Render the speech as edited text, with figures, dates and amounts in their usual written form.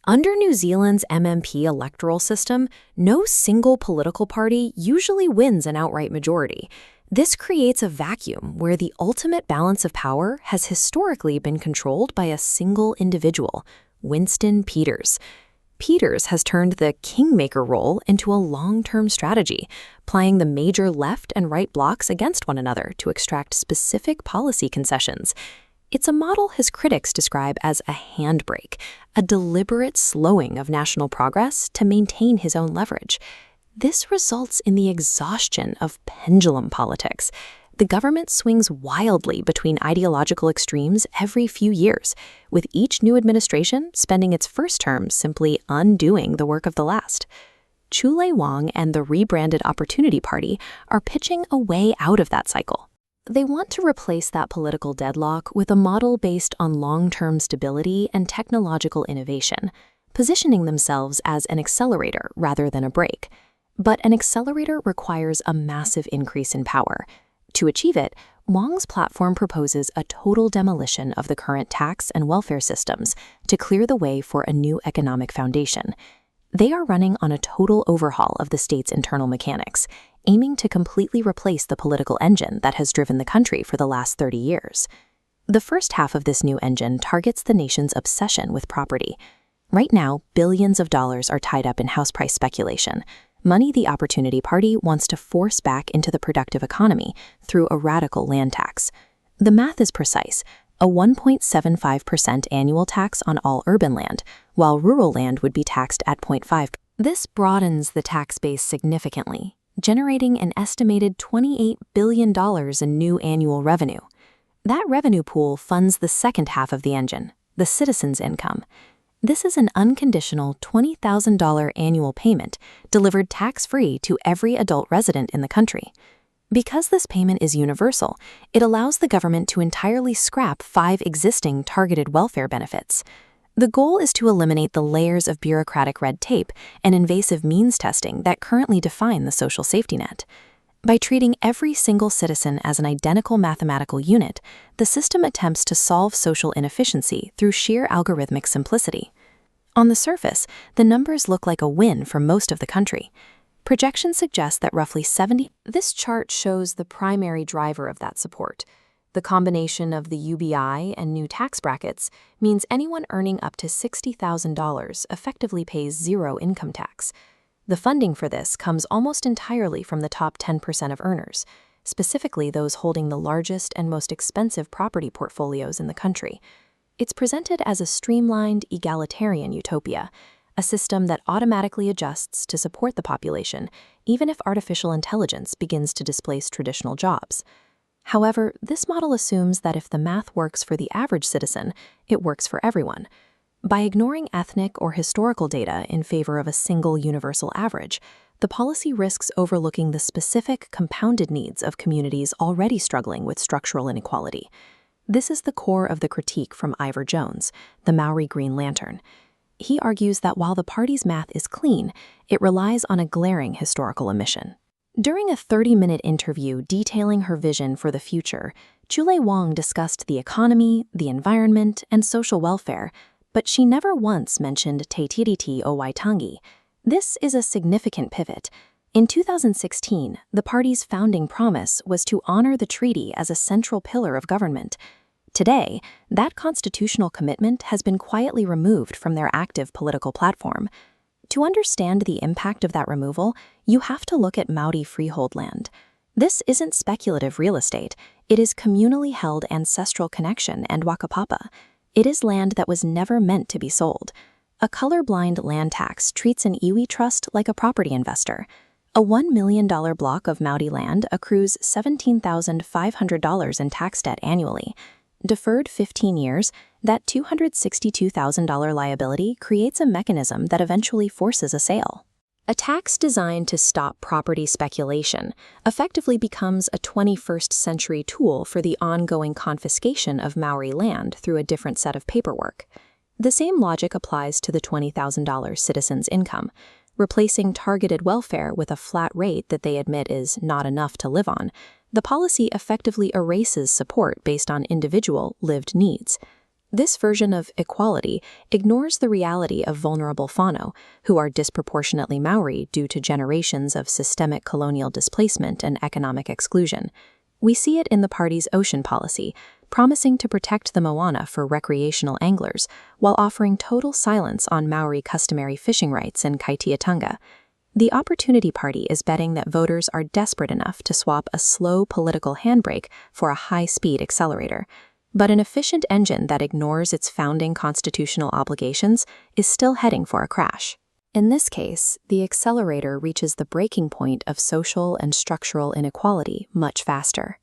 Under New Zealand's MMP electoral system, no single political party usually wins an outright majority. This creates a vacuum where the ultimate balance of power has historically been controlled by a single individual, Winston Peters. Peters has turned the kingmaker role into a long-term strategy, plying the major left and right blocs against one another to extract specific policy concessions. It's a model his critics describe as a handbrake, a deliberate slowing of national progress to maintain his own leverage. This results in the exhaustion of pendulum politics. The government swings wildly between ideological extremes every few years, with each new administration spending its first term simply undoing the work of the last. Chule Wang and the rebranded Opportunity Party are pitching a way out of that cycle. They want to replace that political deadlock with a model based on long-term stability and technological innovation, positioning themselves as an accelerator rather than a brake. But an accelerator requires a massive increase in power. To achieve it, Wang's platform proposes a total demolition of the current tax and welfare systems to clear the way for a new economic foundation. They are running on a total overhaul of the state's internal mechanics, aiming to completely replace the political engine that has driven the country for the last 30 years. The first half of this new engine targets the nation's obsession with property. Right now, billions of dollars are tied up in house price speculation, money the Opportunity Party wants to force back into the productive economy through a radical land tax. The math is precise: a 1.75% annual tax on all urban land, while rural land would be taxed at 0.5%. This broadens the tax base significantly, generating an estimated $28 billion in new annual revenue. That revenue pool funds the second half of the engine, the citizens' income. This is an unconditional $20,000 annual payment delivered tax-free to every adult resident in the country. Because this payment is universal, it allows the government to entirely scrap 5 existing targeted welfare benefits. The goal is to eliminate the layers of bureaucratic red tape and invasive means testing that currently define the social safety net. By treating every single citizen as an identical mathematical unit, the system attempts to solve social inefficiency through sheer algorithmic simplicity. On the surface, the numbers look like a win for most of the country. Projections suggest that roughly 70%. This chart shows the primary driver of that support. The combination of the UBI and new tax brackets means anyone earning up to $60,000 effectively pays zero income tax. The funding for this comes almost entirely from the top 10% of earners, specifically those holding the largest and most expensive property portfolios in the country. It's presented as a streamlined, egalitarian utopia, a system that automatically adjusts to support the population, even if artificial intelligence begins to displace traditional jobs. However, this model assumes that if the math works for the average citizen, it works for everyone. By ignoring ethnic or historical data in favor of a single universal average, the policy risks overlooking the specific compounded needs of communities already struggling with structural inequality. This is the core of the critique from Ivor Jones, the Maori Green Lantern. He argues that while the party's math is clean, it relies on a glaring historical omission. During a 30-minute interview detailing her vision for the future, Chule Wang discussed the economy, the environment, and social welfare, but she never once mentioned Te Tiriti o Waitangi. This is a significant pivot. In 2016, the party's founding promise was to honor the treaty as a central pillar of government. Today, that constitutional commitment has been quietly removed from their active political platform. To understand the impact of that removal, you have to look at Māori freehold land. This isn't speculative real estate. It is communally held ancestral connection and whakapapa. It is land that was never meant to be sold. A colorblind land tax treats an iwi trust like a property investor. A $1 million block of Māori land accrues $17,500 in tax debt annually. Deferred 15 years, that $262,000 liability creates a mechanism that eventually forces a sale. A tax designed to stop property speculation effectively becomes a 21st century tool for the ongoing confiscation of Maori land through a different set of paperwork. The same logic applies to the $20,000 citizen's income. Replacing targeted welfare with a flat rate that they admit is not enough to live on, the policy effectively erases support based on individual lived needs. This version of equality ignores the reality of vulnerable whānau, who are disproportionately Māori due to generations of systemic colonial displacement and economic exclusion. We see it in the party's ocean policy, promising to protect the moana for recreational anglers, while offering total silence on Māori customary fishing rights in Kaitiatanga. The Opportunity Party is betting that voters are desperate enough to swap a slow political handbrake for a high-speed accelerator. But an efficient engine that ignores its founding constitutional obligations is still heading for a crash. In this case, the accelerator reaches the breaking point of social and structural inequality much faster.